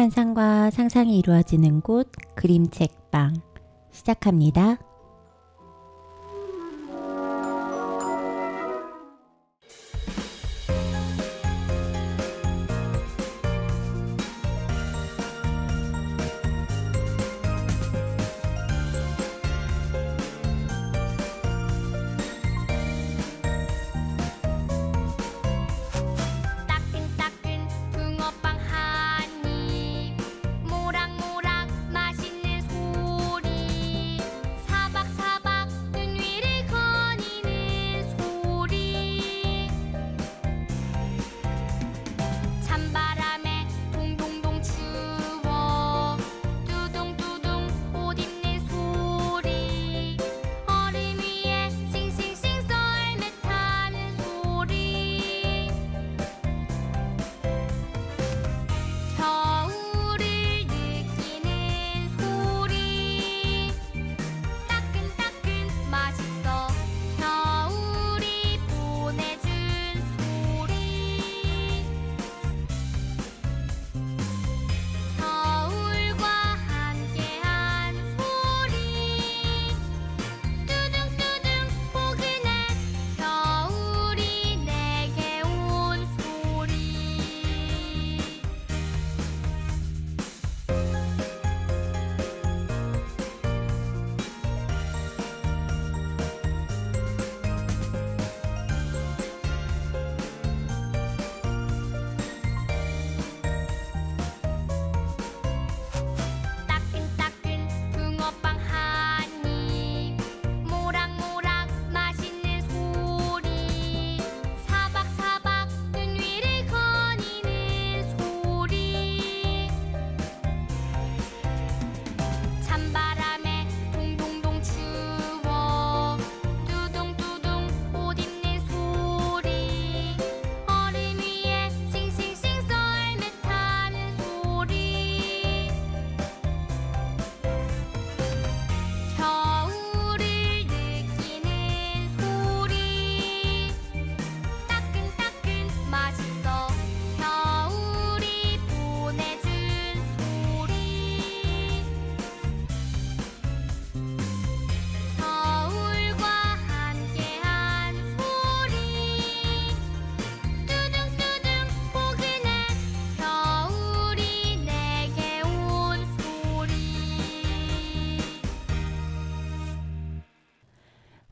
환상과 상상이 이루어지는 곳 그림책방 시작합니다.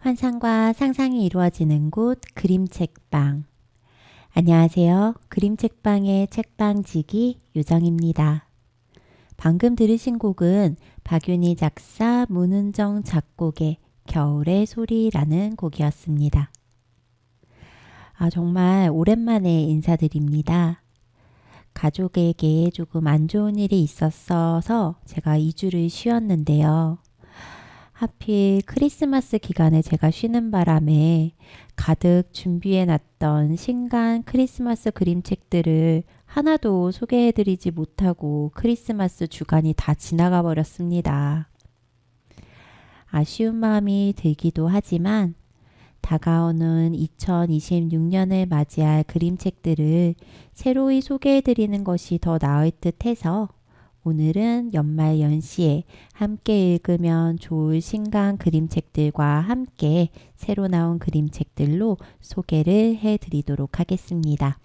환상과 상상이 이루어지는 곳 그림책방. 안녕하세요. 그림책방의 책방지기 유정입니다. 방금 들으신 곡은 박윤희 작사, 문은정 작곡의 겨울의 소리라는 곡이었습니다. 정말 오랜만에 인사드립니다. 가족에게 조금 안 좋은 일이 있었어서 제가 2주를 쉬었는데요. 하필 크리스마스 기간에 제가 쉬는 바람에 가득 준비해놨던 신간 크리스마스 그림책들을 하나도 소개해드리지 못하고 크리스마스 주간이 다 지나가 버렸습니다. 아쉬운 마음이 들기도 하지만 다가오는 2026년을 맞이할 그림책들을 새로이 소개해드리는 것이 더 나을 듯 해서 오늘은 연말 연시에 함께 읽으면 좋을 신간 그림책들과 함께 새로 나온 그림책들로 소개를 해드리도록 하겠습니다.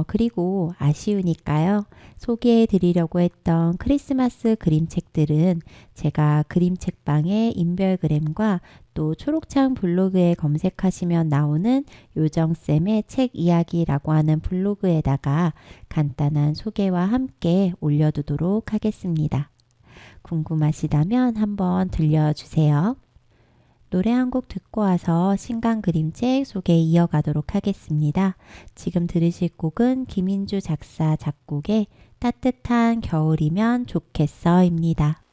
그리고 아쉬우니까요. 소개해 드리려고 했던 크리스마스 그림책들은 제가 그림책방의 인별그램과 또 초록창 블로그에 검색하시면 나오는 요정쌤의 책 이야기라고 하는 블로그에다가 간단한 소개와 함께 올려두도록 하겠습니다. 궁금하시다면 한번 들려주세요. 노래 한 곡 듣고 와서 신간 그림책 소개 이어가도록 하겠습니다. 지금 들으실 곡은 김인주 작사 작곡의 따뜻한 겨울이면 좋겠어입니다.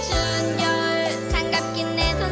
추운 겨울 장갑 낀 내 손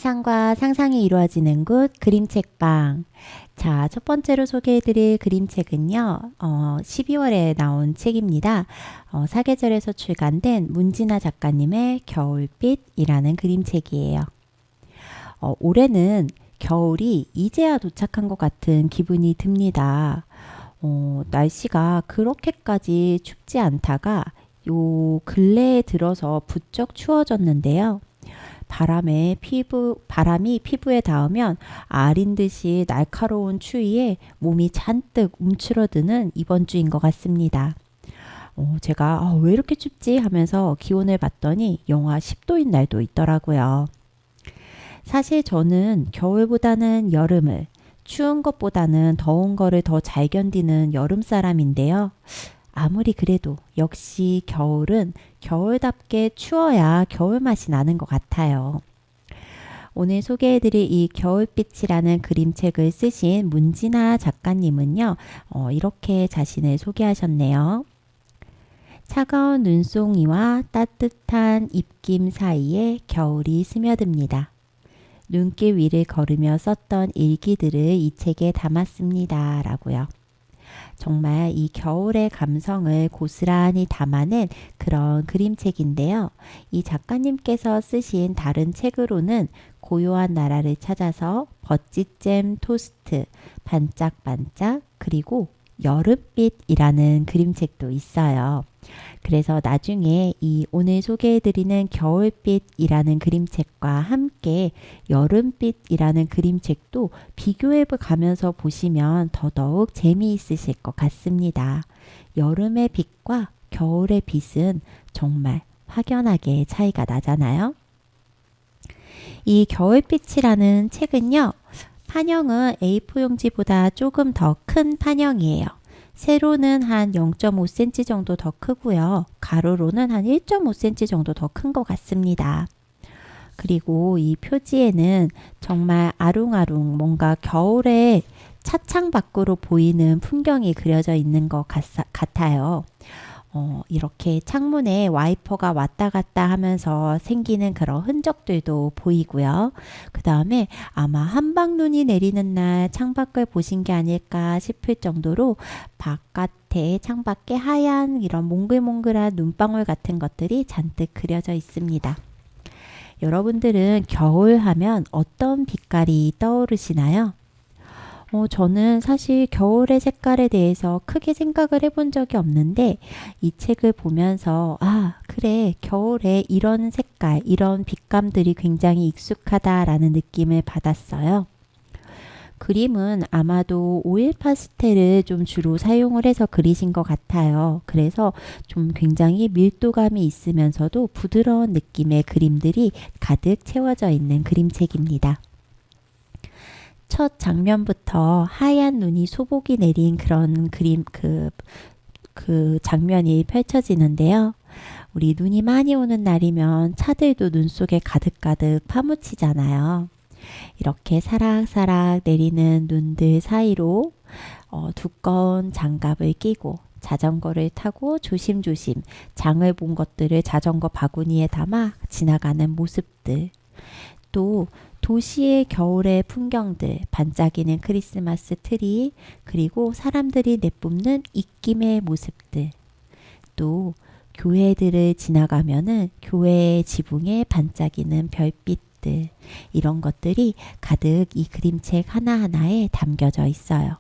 상상과 상상이 이루어지는 곳 그림책방. 자, 첫 번째로 소개해드릴 그림책은요. 12월에 나온 책입니다. 사계절에서 출간된 문진아 작가님의 겨울빛이라는 그림책이에요. 올해는 겨울이 이제야 도착한 것 같은 기분이 듭니다. 날씨가 그렇게까지 춥지 않다가 요 근래에 들어서 부쩍 추워졌는데요. 바람이 피부에 닿으면 아린 듯이 날카로운 추위에 몸이 잔뜩 움츠러드는 이번 주인 것 같습니다. 제가 왜 이렇게 춥지 하면서 기온을 봤더니 영하 10도인 날도 있더라고요. 사실 저는 겨울보다는 여름을, 추운 것보다는 더운 거를 더 잘 견디는 여름 사람인데요. 아무리 그래도 역시 겨울은 겨울답게 추워야 겨울 맛이 나는 것 같아요. 오늘 소개해드릴 이 겨울빛이라는 그림책을 쓰신 문진아 작가님은요, 이렇게 자신을 소개하셨네요. 차가운 눈송이와 따뜻한 입김 사이에 겨울이 스며듭니다. 눈길 위를 걸으며 썼던 일기들을 이 책에 담았습니다. 라고요. 정말 이 겨울의 감성을 고스란히 담아낸 그런 그림책인데요. 이 작가님께서 쓰신 다른 책으로는 고요한 나라를 찾아서 버찌잼 토스트, 반짝반짝, 그리고 여름빛이라는 그림책도 있어요. 그래서 나중에 이 오늘 소개해드리는 겨울빛이라는 그림책과 함께 여름빛이라는 그림책도 비교해 가면서 보시면 더더욱 재미있으실 것 같습니다. 여름의 빛과 겨울의 빛은 정말 확연하게 차이가 나잖아요. 이 겨울빛이라는 책은요. 판형은 A4 용지보다 조금 더 큰 판형이에요. 세로는 한 0.5cm 정도 더 크고요. 가로로는 한 1.5cm 정도 더 큰 것 같습니다. 그리고 이 표지에는 정말 아롱아롱 뭔가 겨울에 차창 밖으로 보이는 풍경이 그려져 있는 것 같아요. 이렇게 창문에 와이퍼가 왔다 갔다 하면서 생기는 그런 흔적들도 보이고요. 그 다음에 아마 한방눈이 내리는 날 창밖을 보신 게 아닐까 싶을 정도로 바깥에 창밖에 하얀 이런 몽글몽글한 눈방울 같은 것들이 잔뜩 그려져 있습니다. 여러분들은 겨울 하면 어떤 빛깔이 떠오르시나요? 저는 사실 겨울의 색깔에 대해서 크게 생각을 해본 적이 없는데 이 책을 보면서 그래 겨울에 이런 색깔, 이런 빛감들이 굉장히 익숙하다라는 느낌을 받았어요. 그림은 아마도 오일 파스텔을 좀 주로 사용을 해서 그리신 것 같아요. 그래서 좀 굉장히 밀도감이 있으면서도 부드러운 느낌의 그림들이 가득 채워져 있는 그림책입니다. 첫 장면부터 하얀 눈이 소복이 내린 그런 그림, 그 장면이 펼쳐지는데요. 우리 눈이 많이 오는 날이면 차들도 눈 속에 가득가득 파묻히잖아요. 이렇게 사락사락 내리는 눈들 사이로 두꺼운 장갑을 끼고 자전거를 타고 조심조심 장을 본 것들을 자전거 바구니에 담아 지나가는 모습들. 또 도시의 겨울의 풍경들, 반짝이는 크리스마스 트리, 그리고 사람들이 내뿜는 입김의 모습들. 또 교회들을 지나가면은 교회의 지붕에 반짝이는 별빛들. 이런 것들이 가득 이 그림책 하나하나에 담겨져 있어요.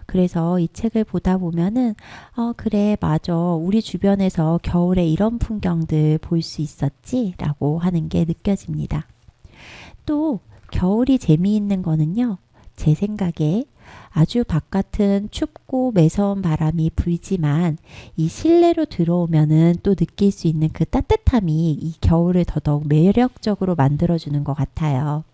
그래서 이 책을 보다 보면은 그래 맞아 우리 주변에서 겨울에 이런 풍경들 볼 수 있었지 라고 하는 게 느껴집니다. 또 겨울이 재미있는 거는요. 제 생각에 아주 바깥은 춥고 매서운 바람이 불지만 이 실내로 들어오면은 또 느낄 수 있는 그 따뜻함이 이 겨울을 더더욱 매력적으로 만들어주는 것 같아요.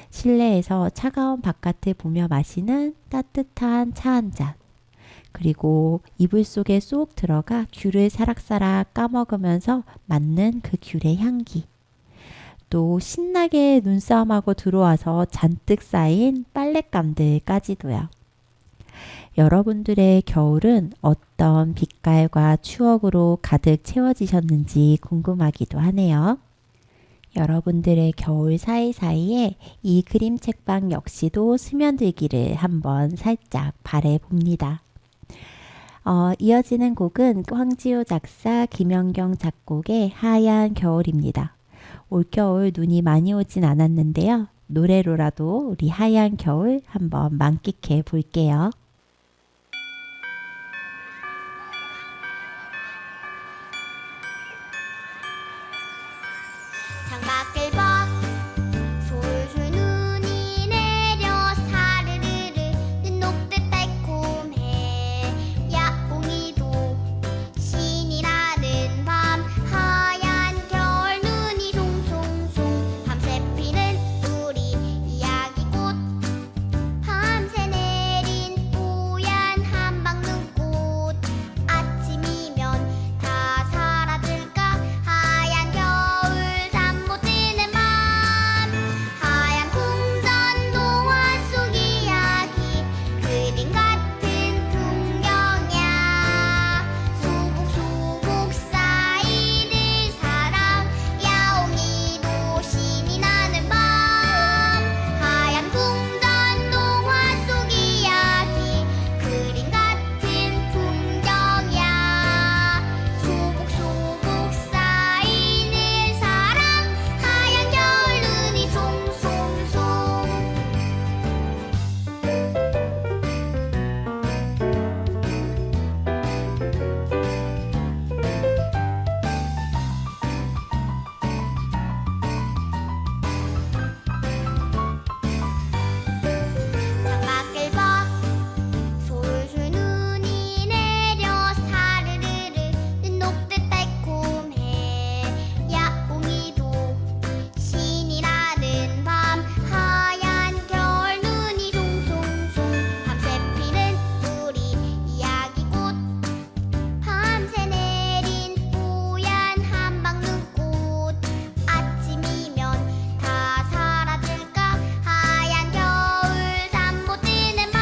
실내에서 차가운 바깥을 보며 마시는 따뜻한 차 한 잔. 그리고 이불 속에 쏙 들어가 귤을 사락사락 까먹으면서 맡는 그 귤의 향기. 또 신나게 눈싸움하고 들어와서 잔뜩 쌓인 빨랫감들까지도요. 여러분들의 겨울은 어떤 빛깔과 추억으로 가득 채워지셨는지 궁금하기도 하네요. 여러분들의 겨울 사이사이에 이 그림책방 역시도 스며들기를 한번 살짝 바라봅니다. 이어지는 곡은 황지호 작사, 김연경 작곡의 하얀 겨울입니다. 올겨울 눈이 많이 오진 않았는데요. 노래로라도 우리 하얀 겨울 한번 만끽해 볼게요. 창밖을 봐 솔솔 눈이 내려 사르르르 눈 녹듯 달콤해 야옹이도 신이 나는 밤 하얀 겨울 눈이 송송송 밤새 피는 우리 이야기꽃 밤새 내린 뽀얀 한방 눈꽃 아침이면 다 사라질까 하얀 겨울 잠 못 드는 밤 하얀 궁전 동화 속 이야기 그림 같은 풍경이야 소복소복 쌓이는 사랑 야옹이도 신이 나는 밤 하얀 궁전 동화 속 이야기 그림 같은 풍경이야 소복소복 쌓이는 사랑 하얀 겨울 눈이 송송송 창밖을 봐 솔솔 눈이 내려 사르르르 눈 녹듯 달콤해 야옹이도 신이 나는 밤 하얀 겨울 눈이 송송송 밤새 피는 우리 이야기꽃 밤새 내린 뽀얀 한방 눈꽃 아침이면 다 사라질까 하얀 겨울 잠 못 드는 밤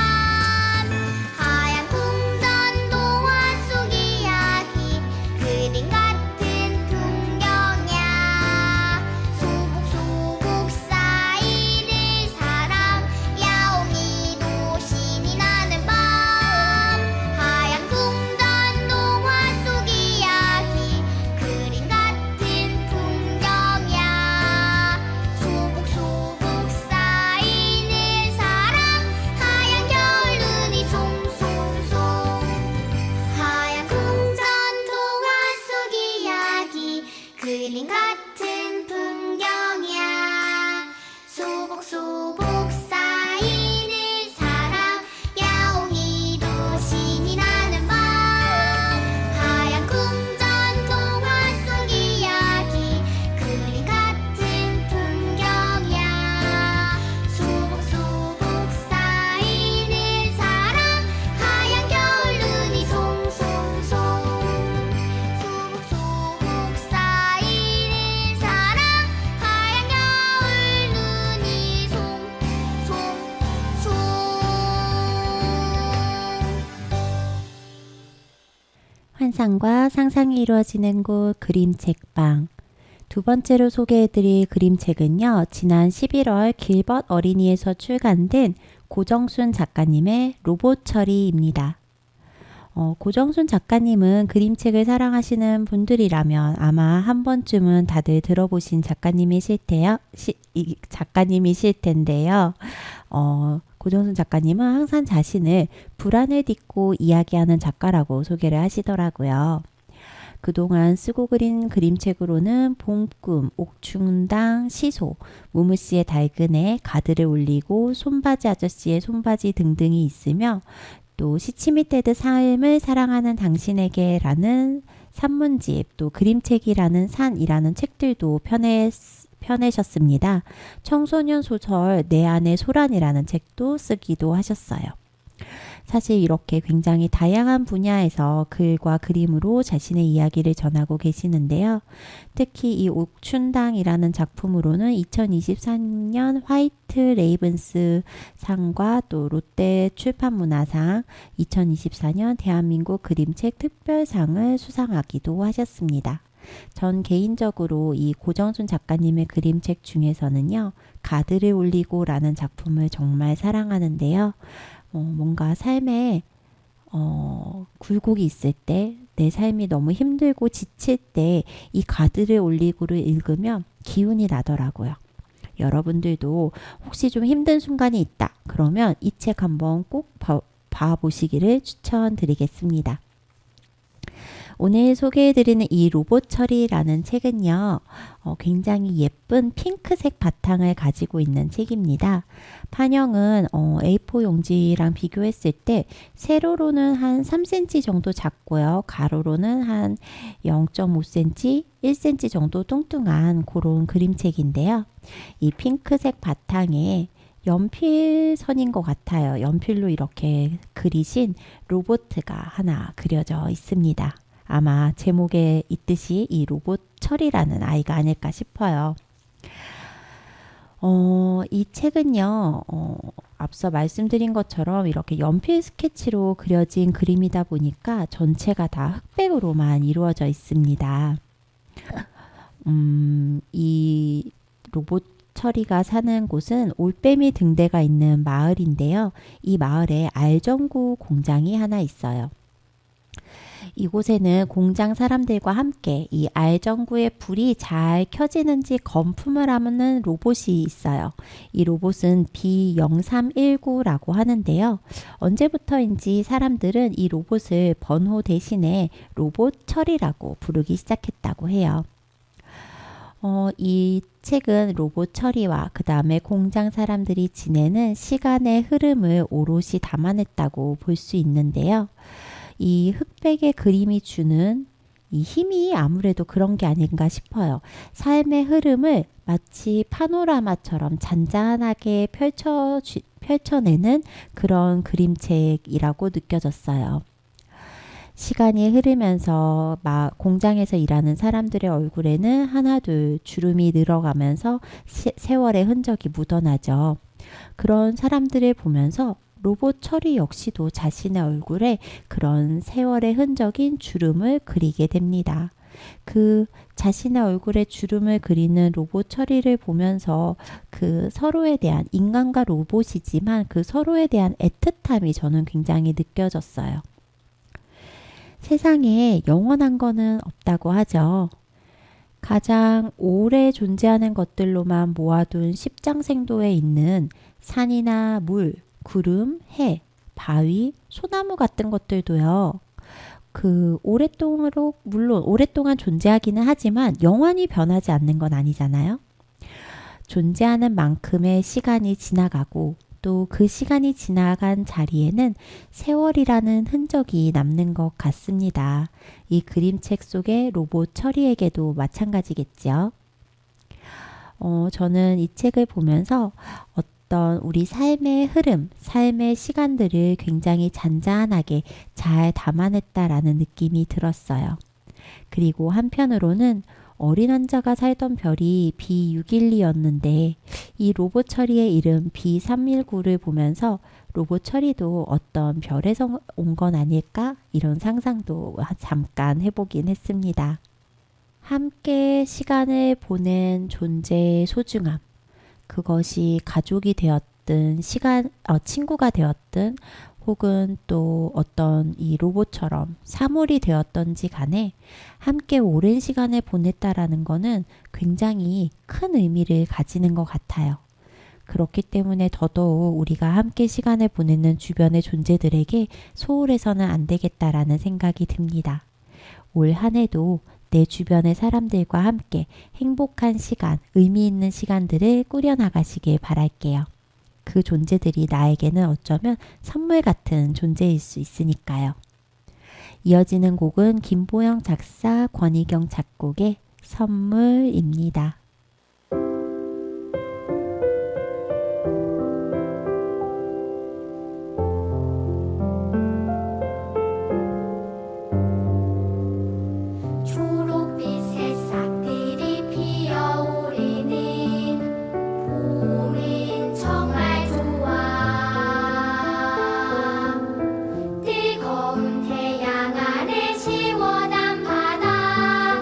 하얀 궁전 동화 속 이야기 그림 같은 풍경이야 소복소복 쌓이는 사랑 야옹이도 신이 나는 밤 하얀 궁전 동화 속 이야기 그림 같은 풍경이야 소복소복 쌓이는 사랑 하얀 겨울 눈이 송송송 하얀 궁전 동화 속 이야기 그림 같은 풍경이야 소복소복 쌓이는 사랑 야옹이도 신이 나는 밤 하얀 궁전 동화 속 이야기 그림 같은 풍경이야 소복소복 쌓이는 사랑 하얀 겨울 눈이 송송송 소복소복 쌓이는 사랑 하얀 겨울 눈이 송송송 환상과 상상이 이루어지는 곳 그림책방. 두 번째로 소개해드릴 그림책은요. 지난 11월 길벗 어린이에서 출간된 고정순 작가님의 로봇처리입니다. 고정순 작가님은 그림책을 사랑하시는 분들이라면 아마 한 번쯤은 다들 들어보신 작가님이실 텐데요. 고정순 작가님은 항상 자신을 불안을 딛고 이야기하는 작가라고 소개를 하시더라고요. 그동안 쓰고 그린 그림책으로는 봄꿈, 옥춘당, 시소, 무무씨의 달그네, 가드를 올리고 손바지 아저씨의 손바지 등등이 있으며 또 시치미 떼듯 삶을 사랑하는 당신에게라는 산문집, 또 그림책이라는 산이라는 책들도 펴내셨습니다. 청소년 소설 내 안의 소란이라는 책도 쓰기도 하셨어요. 사실 이렇게 굉장히 다양한 분야에서 글과 그림으로 자신의 이야기를 전하고 계시는데요. 특히 이 옥춘당이라는 작품으로는 2023년 화이트 레이븐스 상과 또 롯데 출판문화상, 2024년 대한민국 그림책 특별상을 수상하기도 하셨습니다. 전 개인적으로 이 고정순 작가님의 그림책 중에서는요, 가드를 올리고 라는 작품을 정말 사랑하는데요. 뭔가 삶에 굴곡이 있을 때, 내 삶이 너무 힘들고 지칠 때 이 가드를 올리고를 읽으면 기운이 나더라고요. 여러분들도 혹시 좀 힘든 순간이 있다. 그러면 이 책 한번 꼭 봐보시기를 추천드리겠습니다. 오늘 소개해드리는 이 로봇처리라는 책은요, 굉장히 예쁜 핑크색 바탕을 가지고 있는 책입니다. 판형은 A4 용지랑 비교했을 때 세로로는 한 3cm 정도 작고요. 가로로는 한 0.5cm, 1cm 정도 뚱뚱한 그런 그림책인데요. 이 핑크색 바탕에 연필선인 것 같아요. 연필로 이렇게 그리신 로봇가 하나 그려져 있습니다. 아마 제목에 있듯이 이 로봇 철이라는 아이가 아닐까 싶어요. 이 책은요, 앞서 말씀드린 것처럼 이렇게 연필 스케치로 그려진 그림이다 보니까 전체가 다 흑백으로만 이루어져 있습니다. 이 로봇 철이가 사는 곳은 올빼미 등대가 있는 마을인데요. 이 마을에 알전구 공장이 하나 있어요. 이곳에는 공장 사람들과 함께 이 알전구의 불이 잘 켜지는지 검품을 하는 로봇이 있어요. 이 로봇은 B0319라고 하는데요. 언제부터인지 사람들은 이 로봇을 번호 대신에 로봇 처리라고 부르기 시작했다고 해요. 이 책은 로봇 처리와 그 다음에 공장 사람들이 지내는 시간의 흐름을 오롯이 담아냈다고 볼 수 있는데요. 이 흑백의 그림이 주는 이 힘이 아무래도 그런 게 아닌가 싶어요. 삶의 흐름을 마치 파노라마처럼 잔잔하게 펼쳐내는 그런 그림책이라고 느껴졌어요. 시간이 흐르면서 공장에서 일하는 사람들의 얼굴에는 하나둘 주름이 늘어가면서 세월의 흔적이 묻어나죠. 그런 사람들을 보면서 로봇 처리 역시도 자신의 얼굴에 그런 세월의 흔적인 주름을 그리게 됩니다. 그 자신의 얼굴에 주름을 그리는 로봇 처리를 보면서 그 서로에 대한 인간과 로봇이지만 그 서로에 대한 애틋함이 저는 굉장히 느껴졌어요. 세상에 영원한 거는 없다고 하죠. 가장 오래 존재하는 것들로만 모아둔 십장생도에 있는 산이나 물, 구름, 해, 바위, 소나무 같은 것들도요. 물론 오랫동안 존재하기는 하지만 영원히 변하지 않는 건 아니잖아요. 존재하는 만큼의 시간이 지나가고 또 그 시간이 지나간 자리에는 세월이라는 흔적이 남는 것 같습니다. 이 그림책 속의 로봇 처리에게도 마찬가지겠죠. 저는 이 책을 보면서 어떤 우리 삶의 흐름, 삶의 시간들을 굉장히 잔잔하게 잘 담아냈다라는 느낌이 들었어요. 그리고 한편으로는 어린 환자가 살던 별이 B612였는데 이 로봇 처리의 이름 B319를 보면서 로봇 처리도 어떤 별에서 온 건 아닐까? 이런 상상도 잠깐 해보긴 했습니다. 함께 시간을 보낸 존재의 소중함, 그것이 가족이 되었든 친구가 되었든 혹은 또 어떤 이 로봇처럼 사물이 되었던지 간에 함께 오랜 시간을 보냈다라는 것은 굉장히 큰 의미를 가지는 것 같아요. 그렇기 때문에 더더욱 우리가 함께 시간을 보내는 주변의 존재들에게 소홀해서는 안 되겠다라는 생각이 듭니다. 올 한 해도 내 주변의 사람들과 함께 행복한 시간, 의미 있는 시간들을 꾸려나가시길 바랄게요. 그 존재들이 나에게는 어쩌면 선물 같은 존재일 수 있으니까요. 이어지는 곡은 김보영 작사, 권희경 작곡의 선물입니다. 초록빛 새싹들이 피어오르는 봄은 정말 좋아. 뜨거운 태양 아래 시원한 바다,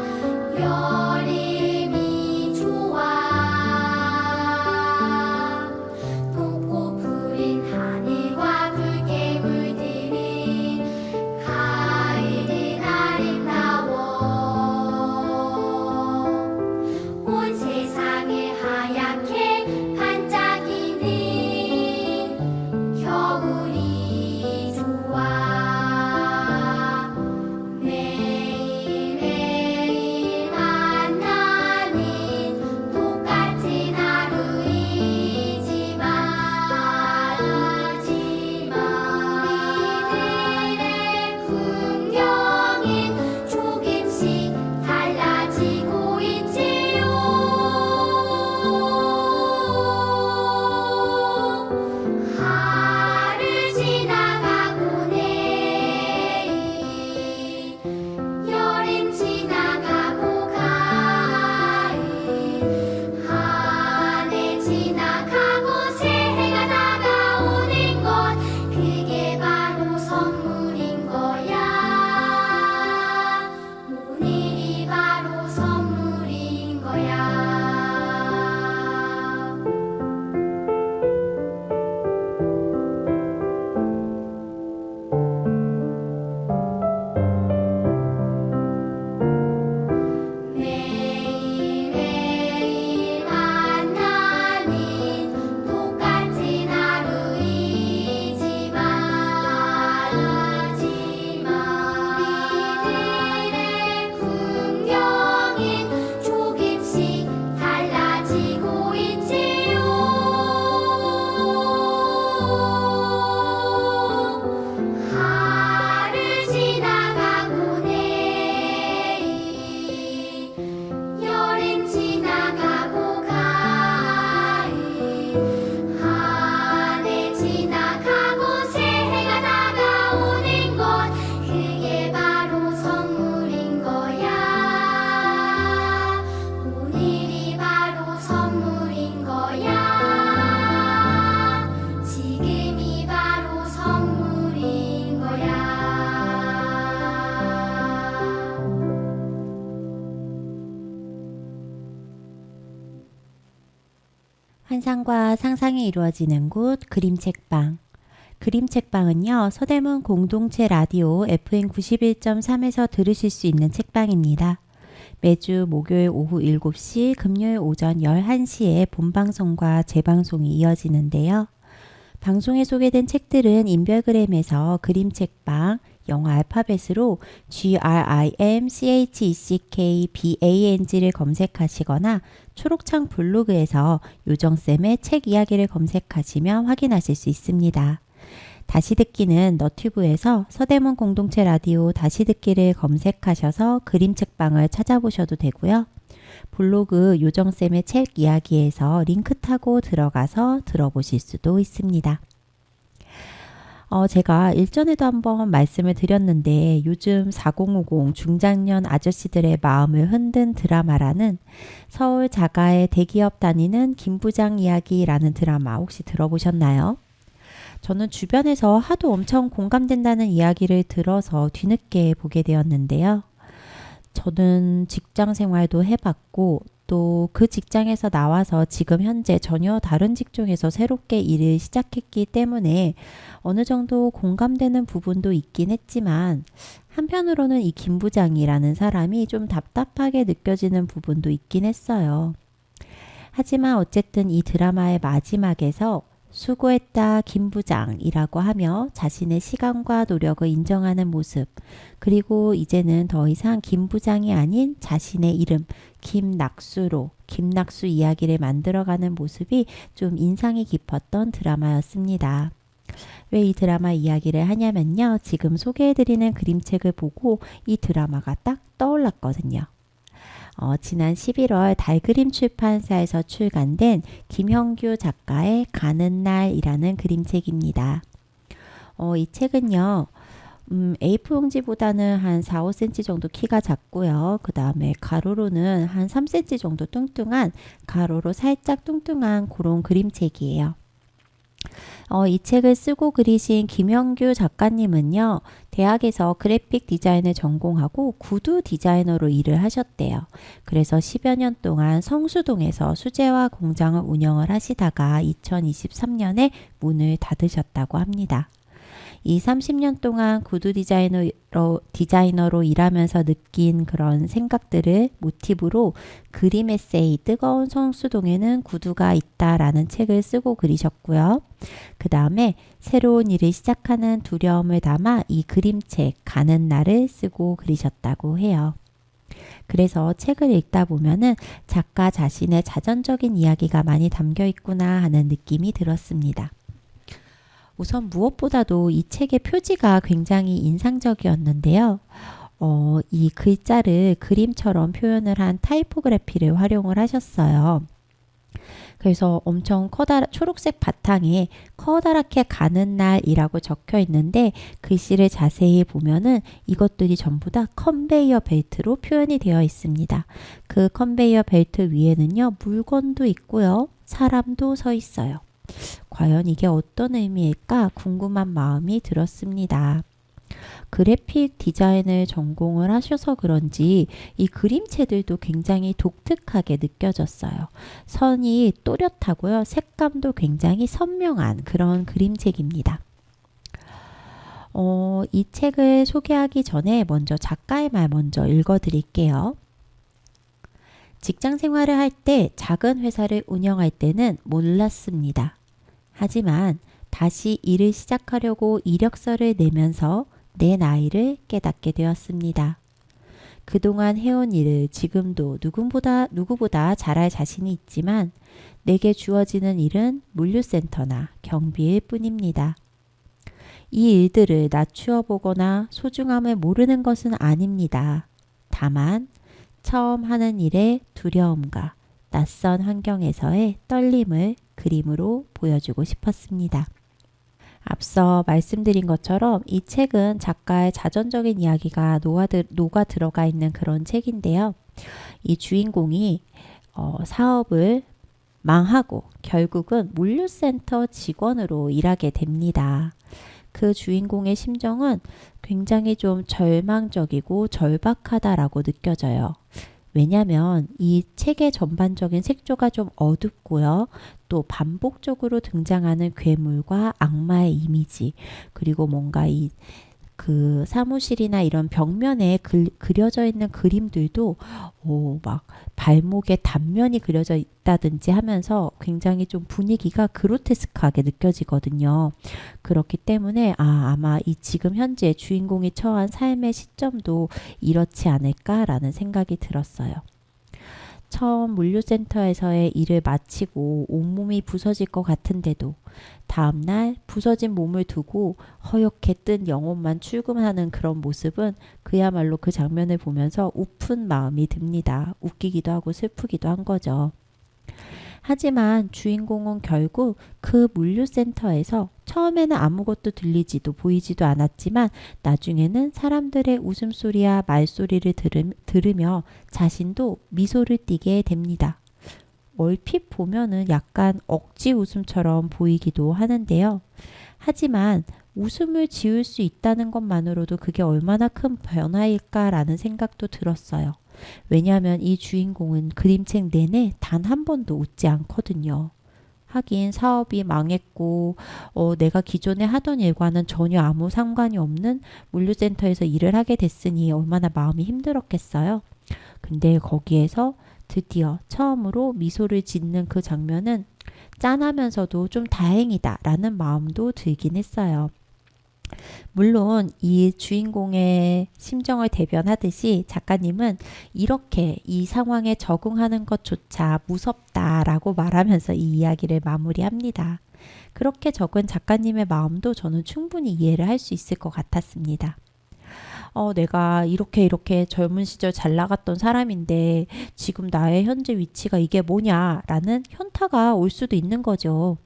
환상과 상상이 이루어지는 곳 그림책방. 그림책방은요, 서대문 공동체 라디오 FM 91.3에서 들으실 수 있는 책방입니다. 매주 목요일 오후 7시, 금요일 오전 11시에 본방송과 재방송이 이어지는데요. 방송에 소개된 책들은 인별그램에서 그림책방, 영어 알파벳으로 GRIMCHECKBANG를 검색하시거나 초록창 블로그에서 요정쌤의 책 이야기를 검색하시면 확인하실 수 있습니다. 다시 듣기는 너튜브에서 서대문 공동체 라디오 다시 듣기를 검색하셔서 그림책방을 찾아보셔도 되고요. 블로그 요정쌤의 책 이야기에서 링크 타고 들어가서 들어보실 수도 있습니다. 제가 일전에도 한번 말씀을 드렸는데 요즘 4050 중장년 아저씨들의 마음을 흔든 드라마라는 서울 자가의 대기업 다니는 김부장 이야기라는 드라마 혹시 들어보셨나요? 저는 주변에서 하도 엄청 공감된다는 이야기를 들어서 뒤늦게 보게 되었는데요. 저는 직장 생활도 해봤고 또 그 직장에서 나와서 지금 현재 전혀 다른 직종에서 새롭게 일을 시작했기 때문에 어느 정도 공감되는 부분도 있긴 했지만 한편으로는 이 김 부장이라는 사람이 좀 답답하게 느껴지는 부분도 있긴 했어요. 하지만 어쨌든 이 드라마의 마지막에서 수고했다 김 부장이라고 하며 자신의 시간과 노력을 인정하는 모습, 그리고 이제는 더 이상 김 부장이 아닌 자신의 이름 김낙수로 김낙수 이야기를 만들어가는 모습이 좀 인상이 깊었던 드라마였습니다. 왜 이 드라마 이야기를 하냐면요, 지금 소개해드리는 그림책을 보고 이 드라마가 딱 떠올랐거든요. 지난 11월 달그림 출판사에서 출간된 김형규 작가의 가는 날이라는 그림책입니다. 이 책은요, A4 용지보다는 한 4, 5cm 정도 키가 작고요. 그 다음에 가로로는 한 3cm 정도 뚱뚱한, 가로로 살짝 뚱뚱한 그런 그림책이에요. 이 책을 쓰고 그리신 김형규 작가님은요, 대학에서 그래픽 디자인을 전공하고 구두 디자이너로 일을 하셨대요. 그래서 10여 년 동안 성수동에서 수제화 공장을 운영을 하시다가 2023년에 문을 닫으셨다고 합니다. 이 30년 동안 구두 디자이너로 일하면서 느낀 그런 생각들을 모티브로 그림 에세이 뜨거운 성수동에는 구두가 있다라는 책을 쓰고 그리셨고요. 그 다음에 새로운 일을 시작하는 두려움을 담아 이 그림책 가는 날을 쓰고 그리셨다고 해요. 그래서 책을 읽다 보면은 작가 자신의 자전적인 이야기가 많이 담겨 있구나 하는 느낌이 들었습니다. 우선 무엇보다도 이 책의 표지가 굉장히 인상적이었는데요. 이 글자를 그림처럼 표현을 한 타이포그래피를 활용을 하셨어요. 그래서 엄청 초록색 바탕에 커다랗게 가는 날이라고 적혀 있는데 글씨를 자세히 보면은 이것들이 전부 다 컨베이어 벨트로 표현이 되어 있습니다. 그 컨베이어 벨트 위에는요, 물건도 있고요, 사람도 서 있어요. 과연 이게 어떤 의미일까 궁금한 마음이 들었습니다. 그래픽 디자인을 전공을 하셔서 그런지 이 그림체들도 굉장히 독특하게 느껴졌어요. 선이 또렷하고요, 색감도 굉장히 선명한 그런 그림책입니다. 이 책을 소개하기 전에 먼저 작가의 말 먼저 읽어드릴게요. 직장 생활을 할 때, 작은 회사를 운영할 때는 몰랐습니다. 하지만 다시 일을 시작하려고 이력서를 내면서 내 나이를 깨닫게 되었습니다. 그동안 해온 일을 지금도 누구보다 잘할 자신이 있지만 내게 주어지는 일은 물류센터나 경비일 뿐입니다. 이 일들을 낮추어 보거나 소중함을 모르는 것은 아닙니다. 다만 처음 하는 일의 두려움과 낯선 환경에서의 떨림을 그림으로 보여주고 싶었습니다. 앞서 말씀드린 것처럼 이 책은 작가의 자전적인 이야기가 녹아 들어가 있는 그런 책인데요. 이 주인공이 사업을 망하고 결국은 물류센터 직원으로 일하게 됩니다. 그 주인공의 심정은 굉장히 좀 절망적이고 절박하다라고 느껴져요. 왜냐면 이 책의 전반적인 색조가 좀 어둡고요. 또 반복적으로 등장하는 괴물과 악마의 이미지, 그리고 뭔가 그 사무실이나 이런 벽면에 그려져 있는 그림들도 막 발목에 단면이 그려져 있다든지 하면서 굉장히 좀 분위기가 그로테스크하게 느껴지거든요. 그렇기 때문에 아마 이 지금 현재 주인공이 처한 삶의 시점도 이렇지 않을까라는 생각이 들었어요. 처음 물류센터에서의 일을 마치고 온몸이 부서질 것 같은데도 다음날 부서진 몸을 두고 허옇게 뜬 영혼만 출근하는 그런 모습은 그야말로 그 장면을 보면서 우픈 마음이 듭니다. 웃기기도 하고 슬프기도 한 거죠. 하지만 주인공은 결국 그 물류센터에서 처음에는 아무것도 들리지도 보이지도 않았지만 나중에는 사람들의 웃음소리와 말소리를 들으며 자신도 미소를 띠게 됩니다. 얼핏 보면은 약간 억지 웃음처럼 보이기도 하는데요. 하지만 웃음을 지을 수 있다는 것만으로도 그게 얼마나 큰 변화일까라는 생각도 들었어요. 왜냐하면 이 주인공은 그림책 내내 단 한 번도 웃지 않거든요. 하긴 사업이 망했고 내가 기존에 하던 일과는 전혀 아무 상관이 없는 물류센터에서 일을 하게 됐으니 얼마나 마음이 힘들었겠어요. 근데 거기에서 드디어 처음으로 미소를 짓는 그 장면은 짠하면서도 좀 다행이다 라는 마음도 들긴 했어요. 물론 이 주인공의 심정을 대변하듯이 작가님은 이렇게 이 상황에 적응하는 것조차 무섭다라고 말하면서 이 이야기를 마무리합니다. 그렇게 적은 작가님의 마음도 저는 충분히 이해를 할 수 있을 것 같았습니다. 내가 이렇게 젊은 시절 잘 나갔던 사람인데 지금 나의 현재 위치가 이게 뭐냐라는 현타가 올 수도 있는 거죠.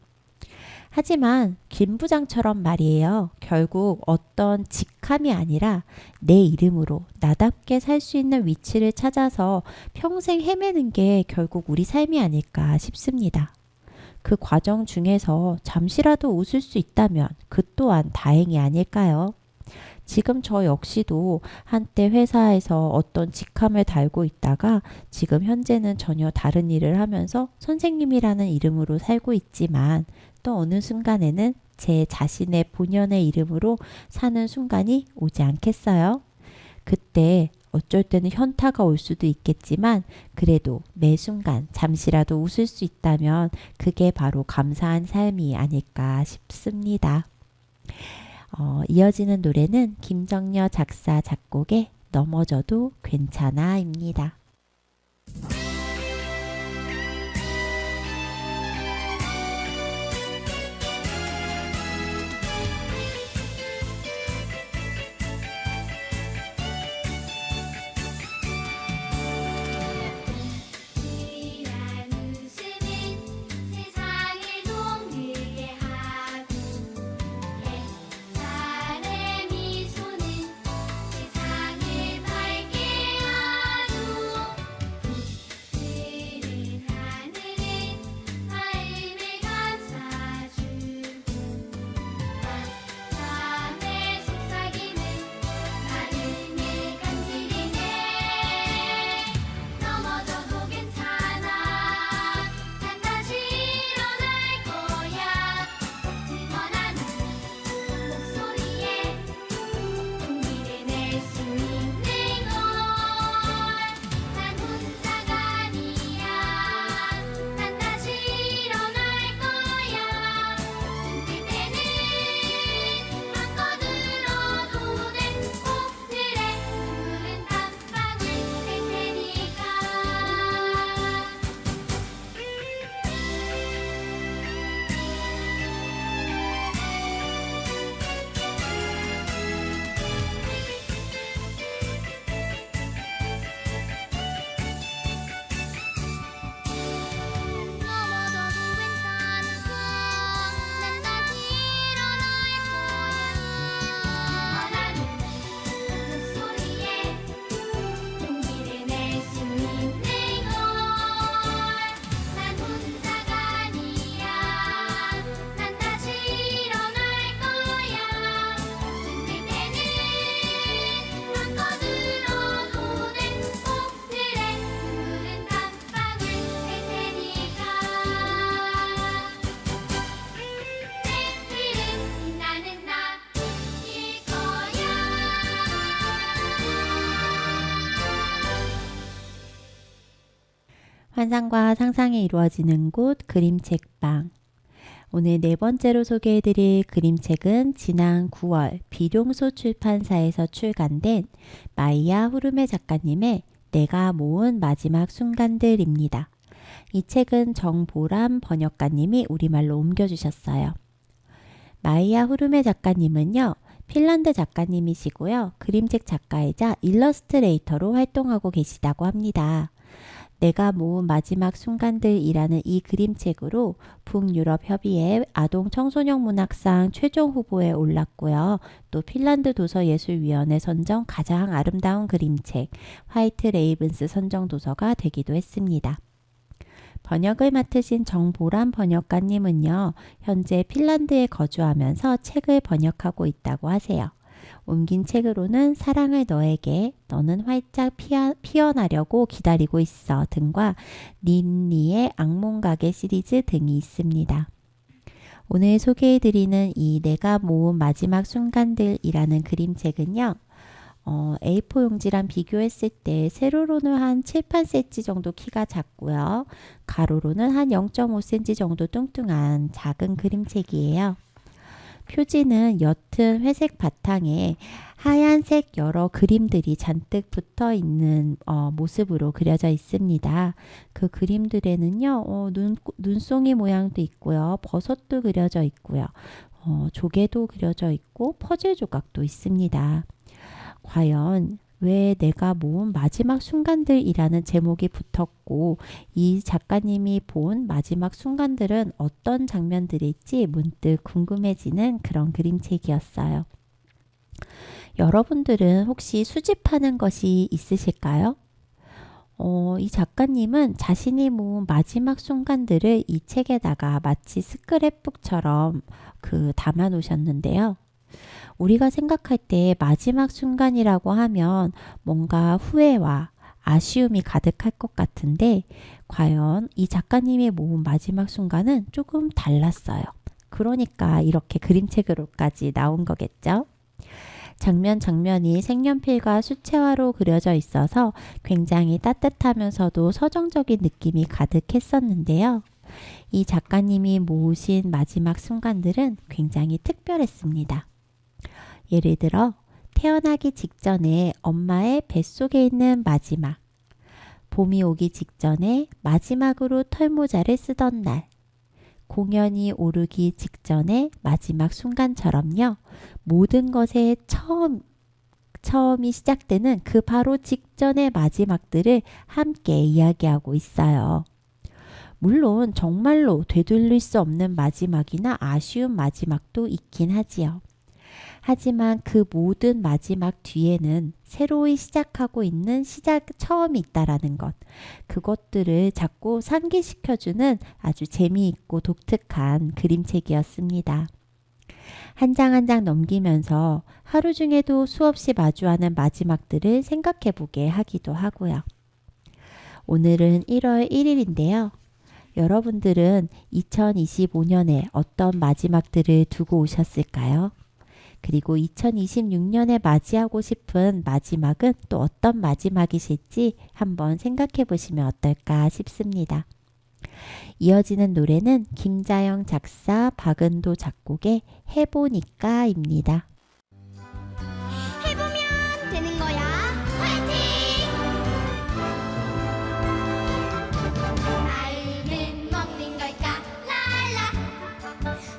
하지만 김 부장처럼 말이에요. 결국 어떤 직함이 아니라 내 이름으로 나답게 살 수 있는 위치를 찾아서 평생 헤매는 게 결국 우리 삶이 아닐까 싶습니다. 그 과정 중에서 잠시라도 웃을 수 있다면 그 또한 다행이 아닐까요? 지금 저 역시도 한때 회사에서 어떤 직함을 달고 있다가 지금 현재는 전혀 다른 일을 하면서 선생님이라는 이름으로 살고 있지만 또 어느 순간에는 제 자신의 본연의 이름으로 사는 순간이 오지 않겠어요? 그때 어쩔 때는 현타가 올 수도 있겠지만 그래도 매 순간 잠시라도 웃을 수 있다면 그게 바로 감사한 삶이 아닐까 싶습니다. 이어지는 노래는 김정여 작사 작곡의 넘어져도 괜찮아입니다. 이란 웃음은 세상을 동일게 하고 옛사람의 미소는 세상을 밝게 하고 환상과 상상이 이루어지는 곳 그림책방. 오늘 네 번째로 소개해드릴 그림책은 지난 9월 비룡소 출판사에서 출간된 마이야 후르메 작가님의 내가 모은 마지막 순간들입니다. 이 책은 정보람 번역가님이 우리말로 옮겨주셨어요. 마이야 후르메 작가님은요, 핀란드 작가님이시고요, 그림책 작가이자 일러스트레이터로 활동하고 계시다고 합니다. 내가 모은 마지막 순간들이라는 이 그림책으로 북유럽협의회 아동 청소년 문학상 최종 후보에 올랐고요. 또 핀란드 도서예술위원회 선정 가장 아름다운 그림책 화이트 레이븐스 선정 도서가 되기도 했습니다. 번역을 맡으신 정보람 번역가님은요, 현재 핀란드에 거주하면서 책을 번역하고 있다고 하세요. 옮긴 책으로는 사랑을 너에게, 너는 활짝 피어나려고 기다리고 있어 등과 린리의 악몽가게 시리즈 등이 있습니다. 오늘 소개해드리는 이 내가 모은 마지막 순간들이라는 그림책은요, A4 용지랑 비교했을 때 세로로는 한 7, 8cm 정도 키가 작고요. 가로로는 한 0.5cm 정도 뚱뚱한 작은 그림책이에요. 표지는 옅은 회색 바탕에 하얀색 여러 그림들이 잔뜩 붙어 있는 모습으로 그려져 있습니다. 그 그림들에는요, 눈송이 모양도 있고요. 버섯도 그려져 있고요. 조개도 그려져 있고 퍼즐 조각도 있습니다. 과연 왜 내가 모은 마지막 순간들이라는 제목이 붙었고 이 작가님이 본 마지막 순간들은 어떤 장면들일지 문득 궁금해지는 그런 그림책이었어요. 여러분들은 혹시 수집하는 것이 있으실까요? 이 작가님은 자신이 모은 마지막 순간들을 이 책에다가 마치 스크랩북처럼 담아 놓으셨는데요. 우리가 생각할 때 마지막 순간이라고 하면 뭔가 후회와 아쉬움이 가득할 것 같은데 과연 이 작가님이 모은 마지막 순간은 조금 달랐어요. 그러니까 이렇게 그림책으로까지 나온 거겠죠. 장면 장면이 색연필과 수채화로 그려져 있어서 굉장히 따뜻하면서도 서정적인 느낌이 가득했었는데요. 이 작가님이 모으신 마지막 순간들은 굉장히 특별했습니다. 예를 들어 태어나기 직전에 엄마의 뱃속에 있는 마지막, 봄이 오기 직전에 마지막으로 털모자를 쓰던 날, 공연이 오르기 직전에 마지막 순간처럼요. 모든 것의 처음이 시작되는 그 바로 직전의 마지막들을 함께 이야기하고 있어요. 물론 정말로 되돌릴 수 없는 마지막이나 아쉬운 마지막도 있긴 하지요. 하지만 그 모든 마지막 뒤에는 새로이 시작하고 있는 처음이 있다라는 것. 그것들을 자꾸 상기시켜주는 아주 재미있고 독특한 그림책이었습니다. 한 장 한 장 넘기면서 하루 중에도 수없이 마주하는 마지막들을 생각해보게 하기도 하고요. 오늘은 1월 1일인데요. 여러분들은 2025년에 어떤 마지막들을 두고 오셨을까요? 그리고 2026년에 맞이하고 싶은 마지막은 또 어떤 마지막이실지 한번 생각해 보시면 어떨까 싶습니다. 이어지는 노래는 김자영 작사, 박은도 작곡의 해보니까입니다. 해보면 되는 거야. 화이팅! 마음은 먹는 걸까? 랄라.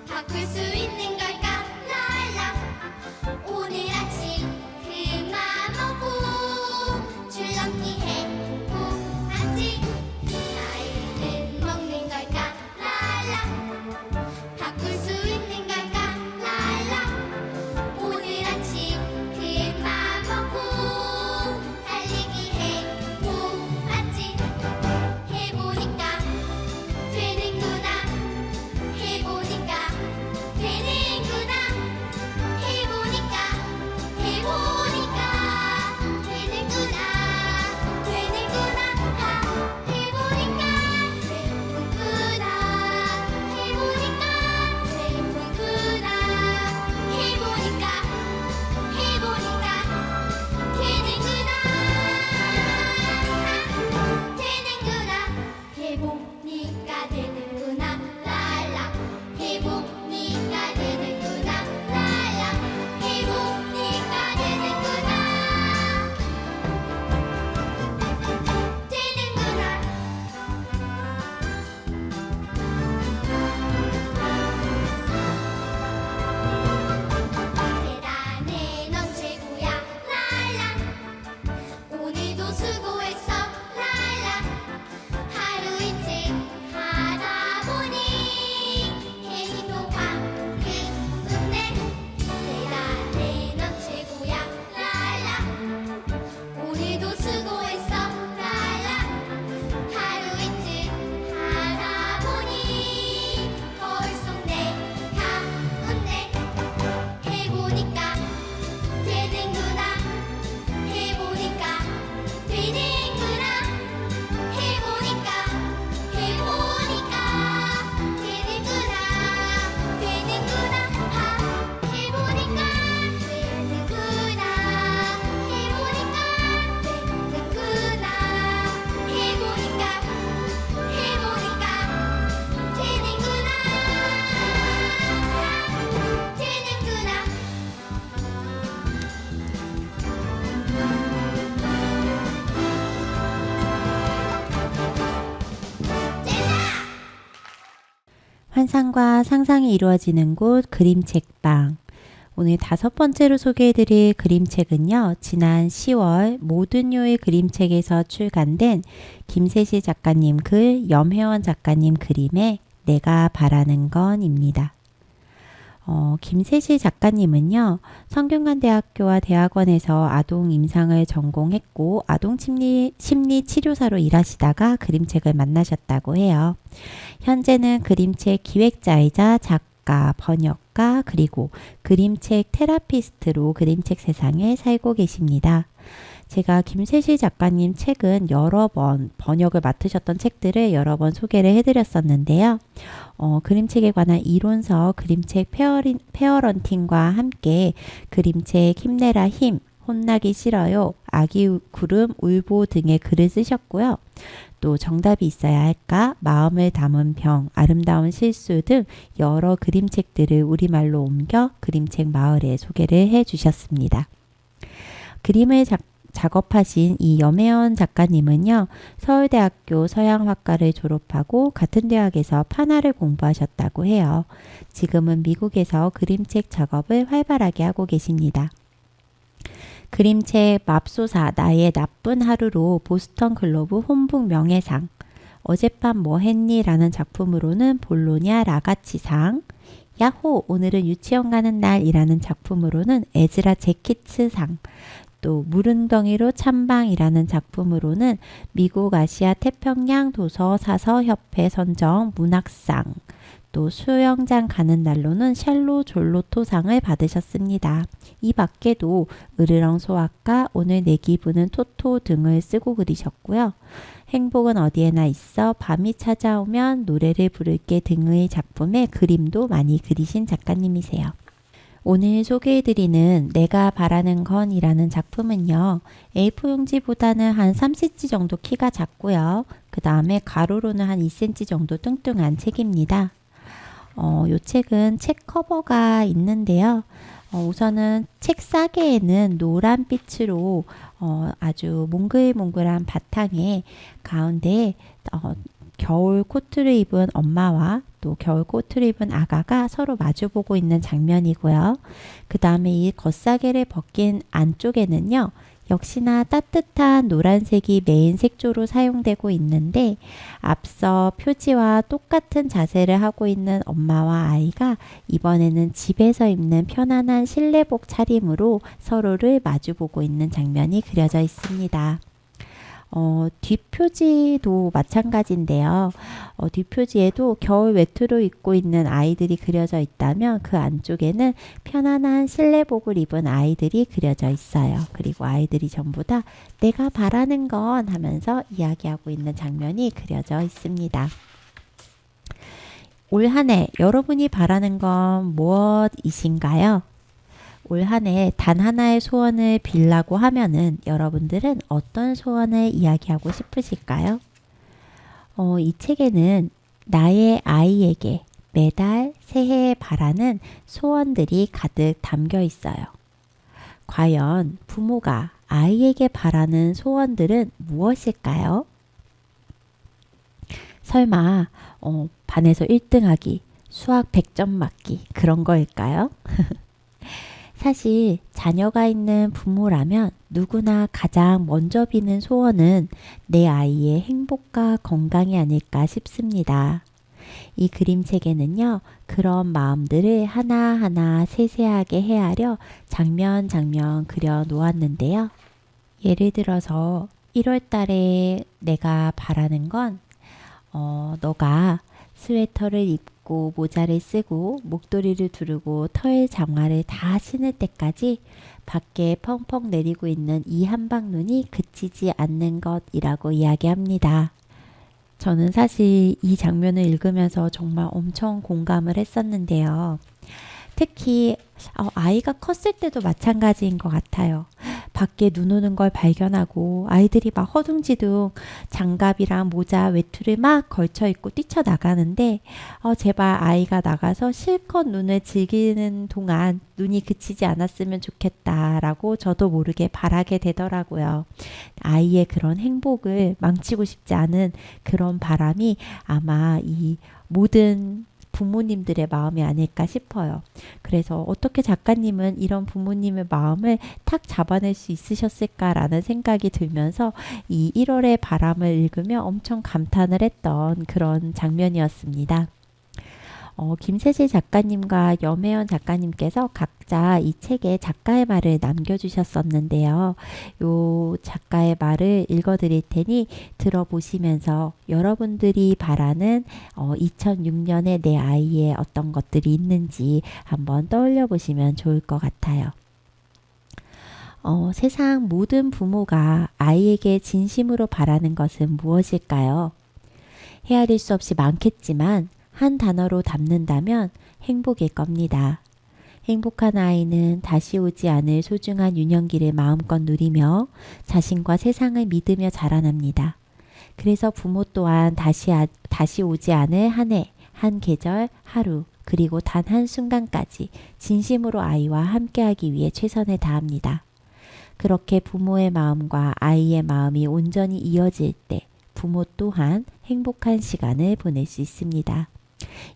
바꿀 수 있는 걸까? 랄라. 오늘 아침 그만 먹고 줄넘기 해보았지. 마음은 먹는 걸까? 랄라. 바꿀 수 있는 걸까? 랄라. 환상과 상상이 이루어지는 곳 그림책방. 오늘 5번째로 소개해드릴 그림책은요. 지난 10월 모든 요일 그림책에서 출간된 김세실 작가님 글, 염혜원 작가님 그림의 내가 바라는 건입니다. 김세실 작가님은요. 성균관대학교와 대학원에서 아동 임상을 전공했고 아동 심리 치료사로 일하시다가 그림책을 만나셨다고 해요. 현재는 그림책 기획자이자 작가, 번역가, 그리고 그림책 테라피스트로 그림책 세상에 살고 계십니다. 제가 김세실 작가님 책은 여러 번 번역을 맡으셨던 책들을 여러 번 소개를 해드렸었는데요. 그림책에 관한 이론서, 그림책 페어런팅과 함께 그림책 힘내라 힘, 혼나기 싫어요, 아기 구름, 울보 등의 글을 쓰셨고요. 또 정답이 있어야 할까, 마음을 담은 병, 아름다운 실수 등 여러 그림책들을 우리말로 옮겨 그림책 마을에 소개를 해주셨습니다. 그림을 작업하신 이 염혜원 작가님은요. 서울대학교 서양화과를 졸업하고 같은 대학에서 판화를 공부하셨다고 해요. 지금은 미국에서 그림책 작업을 활발하게 하고 계십니다. 그림책 맙소사 나의 나쁜 하루로 보스턴 글로브 혼북 명예상, 어젯밤 뭐 했니? 라는 작품으로는 볼로냐 라가치상, 야호! 오늘은 유치원 가는 날이라는 작품으로는 에즈라 제키츠상, 또 무릉덩이로 찬방이라는 작품으로는 미국 아시아 태평양 도서 사서협회 선정 문학상, 또 수영장 가는 날로는 샬로 졸로토상을 받으셨습니다. 이 밖에도 으르렁 소아과, 오늘 내 기분은 토토 등을 쓰고 그리셨고요. 행복은 어디에나 있어, 밤이 찾아오면 노래를 부를게 등의 작품에 그림도 많이 그리신 작가님이세요. 오늘 소개해드리는 내가 바라는 건이라는 작품은요. A4 용지보다는 한 3cm 정도 키가 작고요. 그 다음에 가로로는 한 2cm 정도 뚱뚱한 책입니다. 이 책은 책 커버가 있는데요. 우선은 책 싸개에는 노란빛으로 아주 몽글몽글한 바탕에 가운데 겨울 코트를 입은 엄마와 또 겨울 코트를 입은 아가가 서로 마주보고 있는 장면이고요. 그 다음에 이 겉사계를 벗긴 안쪽에는요. 역시나 따뜻한 노란색이 메인 색조로 사용되고 있는데 앞서 표지와 똑같은 자세를 하고 있는 엄마와 아이가 이번에는 집에서 입는 편안한 실내복 차림으로 서로를 마주보고 있는 장면이 그려져 있습니다. 뒷표지도 마찬가지인데요. 뒷표지에도 겨울 외투를 입고 있는 아이들이 그려져 있다면 그 안쪽에는 편안한 실내복을 입은 아이들이 그려져 있어요. 그리고 아이들이 전부 다 내가 바라는 건 하면서 이야기하고 있는 장면이 그려져 있습니다. 올 한 해 여러분이 바라는 건 무엇이신가요? 올 한 해 단 하나의 소원을 빌라고 하면은 여러분들은 어떤 소원을 이야기하고 싶으실까요? 이 책에는 나의 아이에게 매달 새해에 바라는 소원들이 가득 담겨 있어요. 과연 부모가 아이에게 바라는 소원들은 무엇일까요? 설마 반에서 1등하기, 수학 100점 맞기 그런 거일까요? 사실 자녀가 있는 부모라면 누구나 가장 먼저 비는 소원은 내 아이의 행복과 건강이 아닐까 싶습니다. 이 그림책에는요, 그런 마음들을 하나하나 세세하게 헤아려 장면 장면 그려 놓았는데요. 예를 들어서 1월 달에 내가 바라는 건 너가 스웨터를 입고 모자를 쓰고 목도리를 두르고 털 장화를 다 신을 때까지 밖에 펑펑 내리고 있는 이 한방눈이 그치지 않는 것이라고 이야기합니다. 저는 사실 이 장면을 읽으면서 정말 엄청 공감을 했었는데요. 특히 아이가 컸을 때도 마찬가지인 것 같아요. 밖에 눈 오는 걸 발견하고 아이들이 막 허둥지둥 장갑이랑 모자, 외투를 막 걸쳐 입고 뛰쳐나가는데 제발 아이가 나가서 실컷 눈을 즐기는 동안 눈이 그치지 않았으면 좋겠다라고 저도 모르게 바라게 되더라고요. 아이의 그런 행복을 망치고 싶지 않은 그런 바람이 아마 이 모든 부모님들의 마음이 아닐까 싶어요. 그래서 어떻게 작가님은 이런 부모님의 마음을 탁 잡아낼 수 있으셨을까라는 생각이 들면서 이 1월의 바람을 읽으며 엄청 감탄을 했던 그런 장면이었습니다. 김세실 작가님과 염혜연 작가님께서 각자 이 책에 작가의 말을 남겨주셨었는데요. 요 작가의 말을 읽어드릴 테니 들어보시면서 여러분들이 바라는 2006년에 내 아이의 어떤 것들이 있는지 한번 떠올려 보시면 좋을 것 같아요. 세상 모든 부모가 아이에게 진심으로 바라는 것은 무엇일까요? 헤아릴 수 없이 많겠지만 한 단어로 담는다면 행복일 겁니다. 행복한 아이는 다시 오지 않을 소중한 유년기를 마음껏 누리며 자신과 세상을 믿으며 자라납니다. 그래서 부모 또한 다시 오지 않을 한 해, 한 계절, 하루, 그리고 단 한순간까지 진심으로 아이와 함께하기 위해 최선을 다합니다. 그렇게 부모의 마음과 아이의 마음이 온전히 이어질 때 부모 또한 행복한 시간을 보낼 수 있습니다.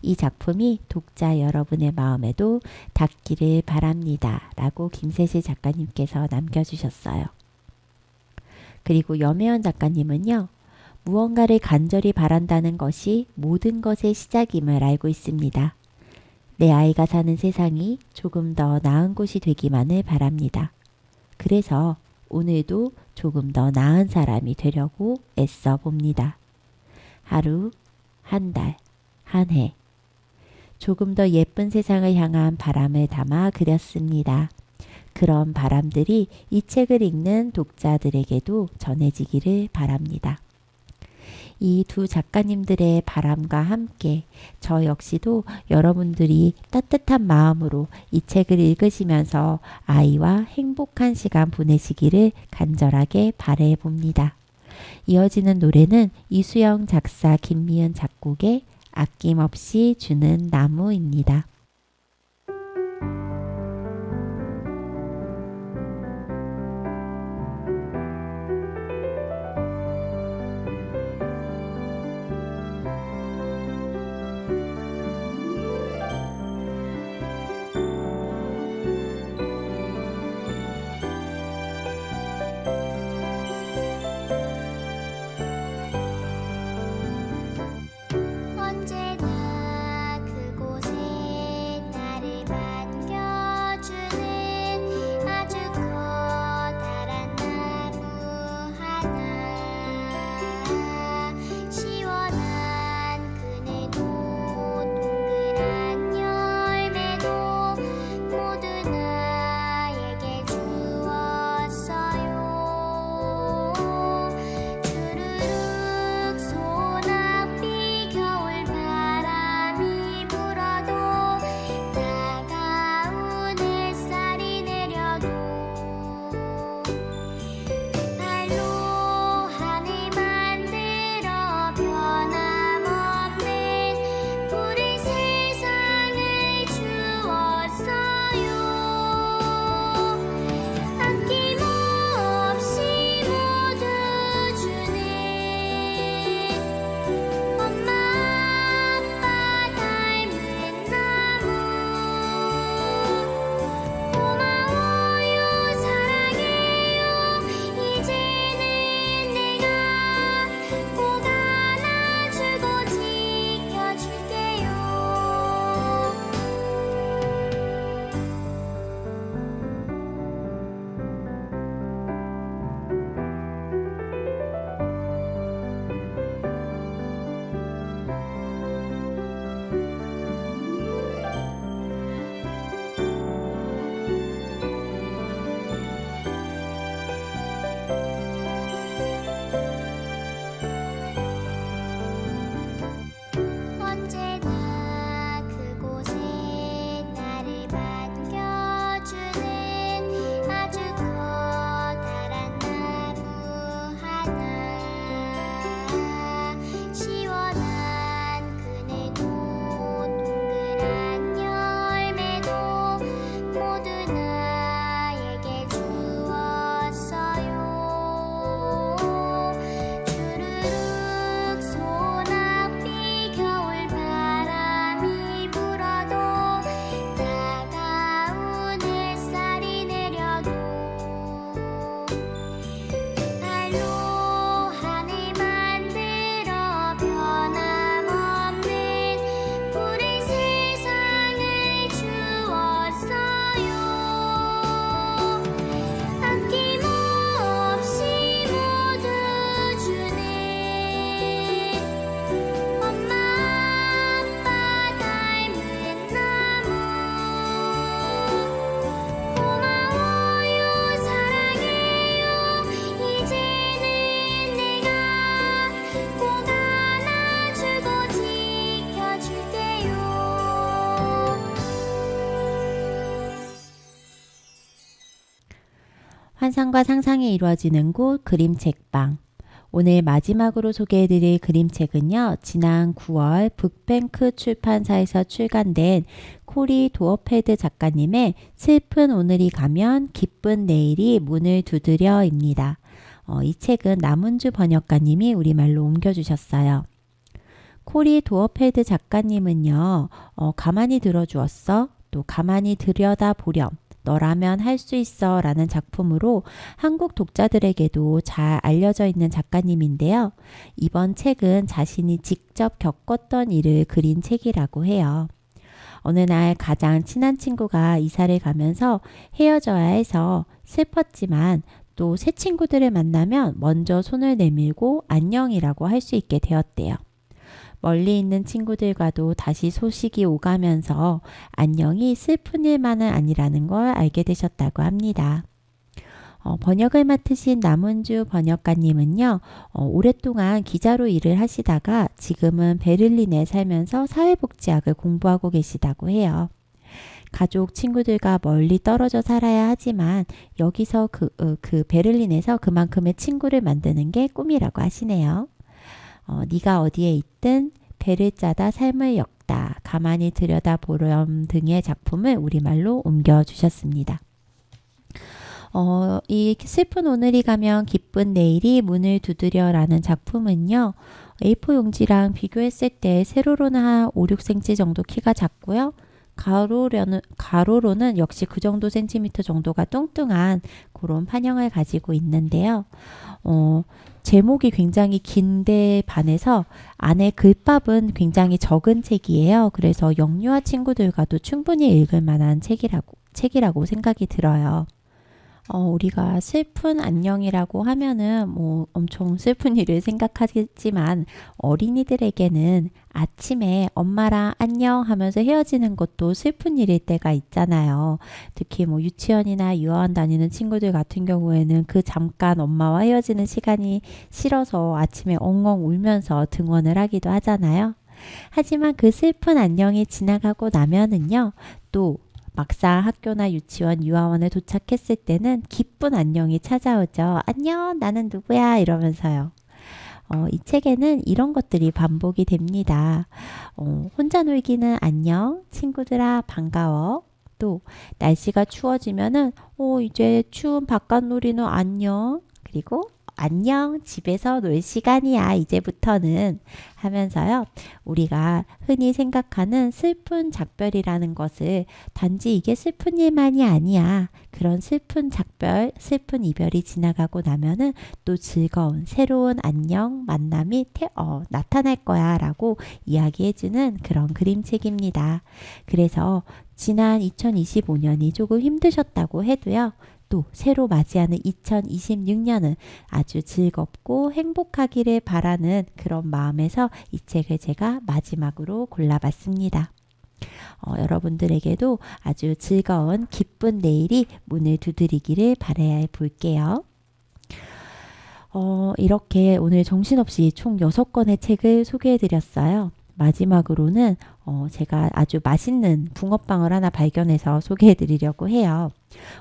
이 작품이 독자 여러분의 마음에도 닿기를 바랍니다. 라고 김세실 작가님께서 남겨주셨어요. 그리고 염혜연 작가님은요. 무언가를 간절히 바란다는 것이 모든 것의 시작임을 알고 있습니다. 내 아이가 사는 세상이 조금 더 나은 곳이 되기만을 바랍니다. 그래서 오늘도 조금 더 나은 사람이 되려고 애써 봅니다. 하루, 한 달, 한 해. 조금 더 예쁜 세상을 향한 바람을 담아 그렸습니다. 그런 바람들이 이 책을 읽는 독자들에게도 전해지기를 바랍니다. 이 두 작가님들의 바람과 함께 저 역시도 여러분들이 따뜻한 마음으로 이 책을 읽으시면서 아이와 행복한 시간 보내시기를 간절하게 바라해 봅니다. 이어지는 노래는 이수영 작사, 김미은 작곡의 아낌없이 주는 나무입니다. 언제나 그곳에 환상과 상상이 이루어지는 곳 그림책방. 오늘 마지막으로 소개해드릴 그림책은요. 지난 9월 북뱅크 출판사에서 출간된 코리 도어패드 작가님의 슬픈 오늘이 가면 기쁜 내일이 문을 두드려입니다. 이 책은 남은주 번역가님이 우리말로 옮겨주셨어요. 코리 도어패드 작가님은요. 가만히 들어주었어. 또 가만히 들여다보렴. 너라면 할 수 있어 라는 작품으로 한국 독자들에게도 잘 알려져 있는 작가님인데요. 이번 책은 자신이 직접 겪었던 일을 그린 책이라고 해요. 어느 날 가장 친한 친구가 이사를 가면서 헤어져야 해서 슬펐지만 또 새 친구들을 만나면 먼저 손을 내밀고 안녕이라고 할 수 있게 되었대요. 멀리 있는 친구들과도 다시 소식이 오가면서 안녕이 슬픈 일만은 아니라는 걸 알게 되셨다고 합니다. 번역을 맡으신 남은주 번역가님은요. 오랫동안 기자로 일을 하시다가 지금은 베를린에 살면서 사회복지학을 공부하고 계시다고 해요. 가족, 친구들과 멀리 떨어져 살아야 하지만 여기서 그 베를린에서 그만큼의 친구를 만드는 게 꿈이라고 하시네요. 네가 어디에 있든 배를 짜다 삶을 엮다 가만히 들여다보렴 등의 작품을 우리말로 옮겨주셨습니다. 이 슬픈 오늘이 가면 기쁜 내일이 문을 두드려 라는 작품은요. A4 용지랑 비교했을 때 세로로는 한 5, 6cm 정도 키가 작고요. 가로로는 역시 그 정도 센티미터 정도가 뚱뚱한 그런 판형을 가지고 있는데요. 제목이 굉장히 긴데 반해서 안에 글밥은 굉장히 적은 책이에요. 그래서 영유아 친구들과도 충분히 읽을 만한 책이라고 생각이 들어요. 우리가 슬픈 안녕이라고 하면은 뭐 엄청 슬픈 일을 생각하겠지만 어린이들에게는 아침에 엄마랑 안녕 하면서 헤어지는 것도 슬픈 일일 때가 있잖아요. 특히 뭐 유치원이나 유아원 다니는 친구들 같은 경우에는 그 잠깐 엄마와 헤어지는 시간이 싫어서 아침에 엉엉 울면서 등원을 하기도 하잖아요. 하지만 그 슬픈 안녕이 지나가고 나면은요, 또 막상 학교나 유치원, 유아원에 도착했을 때는 기쁜 안녕이 찾아오죠. 안녕, 나는 누구야? 이러면서요. 이 책에는 이런 것들이 반복이 됩니다. 혼자 놀기는 안녕, 친구들아 반가워. 또 날씨가 추워지면은 이제 추운 바깥놀이는 안녕. 그리고 안녕, 집에서 놀 시간이야, 이제부터는 하면서요. 우리가 흔히 생각하는 슬픈 작별이라는 것을 단지 이게 슬픈 일만이 아니야. 그런 슬픈 작별, 슬픈 이별이 지나가고 나면은 또 즐거운 새로운 안녕, 만남이 나타날 거야 라고 이야기해주는 그런 그림책입니다. 그래서 지난 2025년이 조금 힘드셨다고 해도요. 또 새로 맞이하는 2026년은 아주 즐겁고 행복하기를 바라는 그런 마음에서 이 책을 제가 마지막으로 골라봤습니다. 여러분들에게도 아주 즐거운 기쁜 내일이 문을 두드리기를 바라야 볼게요. 이렇게 오늘 정신없이 총 6권의 책을 소개해드렸어요. 마지막으로는 제가 아주 맛있는 붕어빵을 하나 발견해서 소개해드리려고 해요.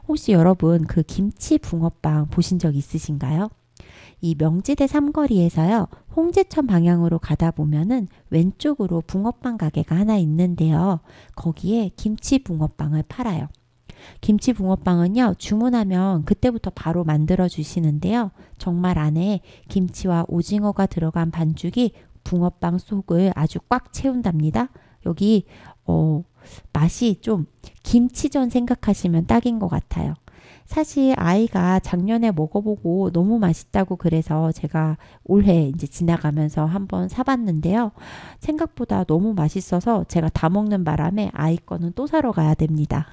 혹시 여러분 그 김치 붕어빵 보신 적 있으신가요? 이 명지대 삼거리에서요. 홍제천 방향으로 가다 보면은 왼쪽으로 붕어빵 가게가 하나 있는데요. 거기에 김치 붕어빵을 팔아요. 김치 붕어빵은요. 주문하면 그때부터 바로 만들어 주시는데요. 정말 안에 김치와 오징어가 들어간 반죽이 붕어빵 속을 아주 꽉 채운답니다. 여기 맛이 좀 김치전 생각하시면 딱인 것 같아요. 사실 아이가 작년에 먹어보고 너무 맛있다고 그래서 제가 올해 이제 지나가면서 한번 사봤는데요. 생각보다 너무 맛있어서 제가 다 먹는 바람에 아이 거는 또 사러 가야 됩니다.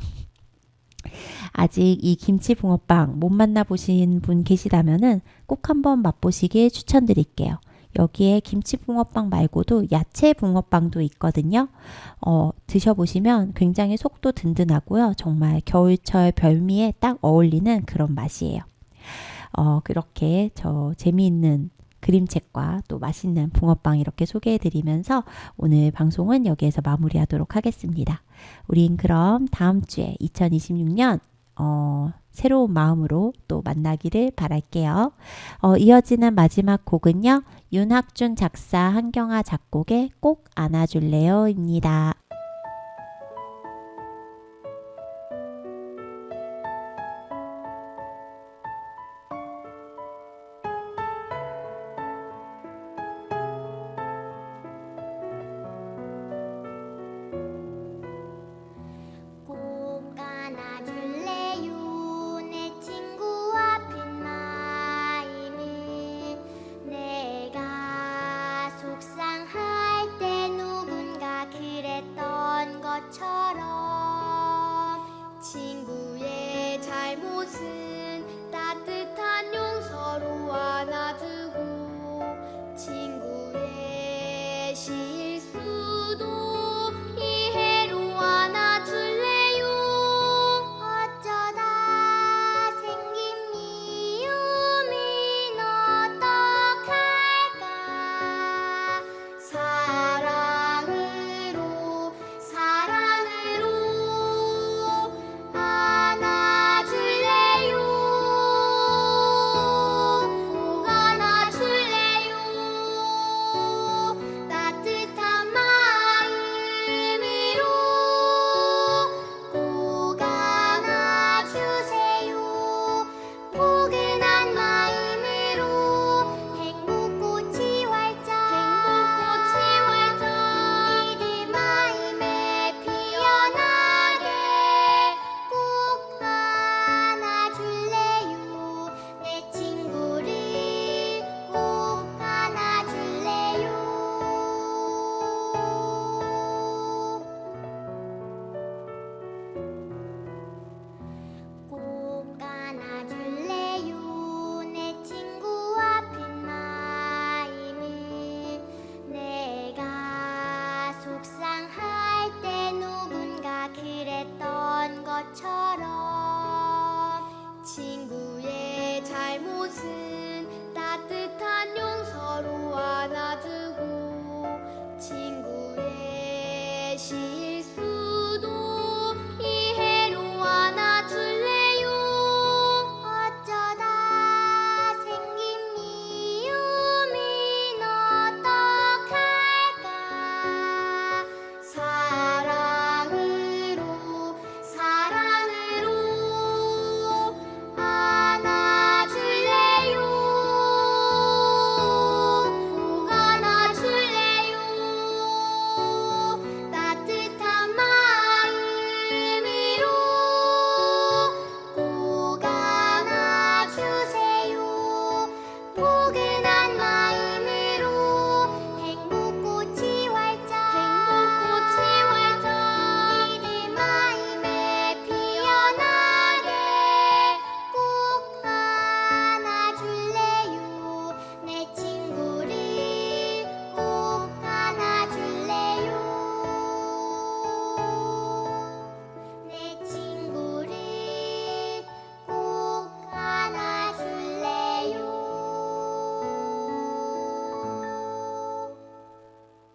아직 이 김치 붕어빵 못 만나보신 분 계시다면은 꼭 한번 맛보시길 추천드릴게요. 여기에 김치 붕어빵 말고도 야채 붕어빵도 있거든요. 드셔보시면 굉장히 속도 든든하고요. 정말 겨울철 별미에 딱 어울리는 그런 맛이에요. 그렇게 저 재미있는 그림책과 또 맛있는 붕어빵 이렇게 소개해드리면서 오늘 방송은 여기에서 마무리하도록 하겠습니다. 우린 그럼 다음 주에 2026년 새로운 마음으로 또 만나기를 바랄게요. 이어지는 마지막 곡은요. 윤학준 작사, 한경아 작곡의 꼭 안아줄래요입니다.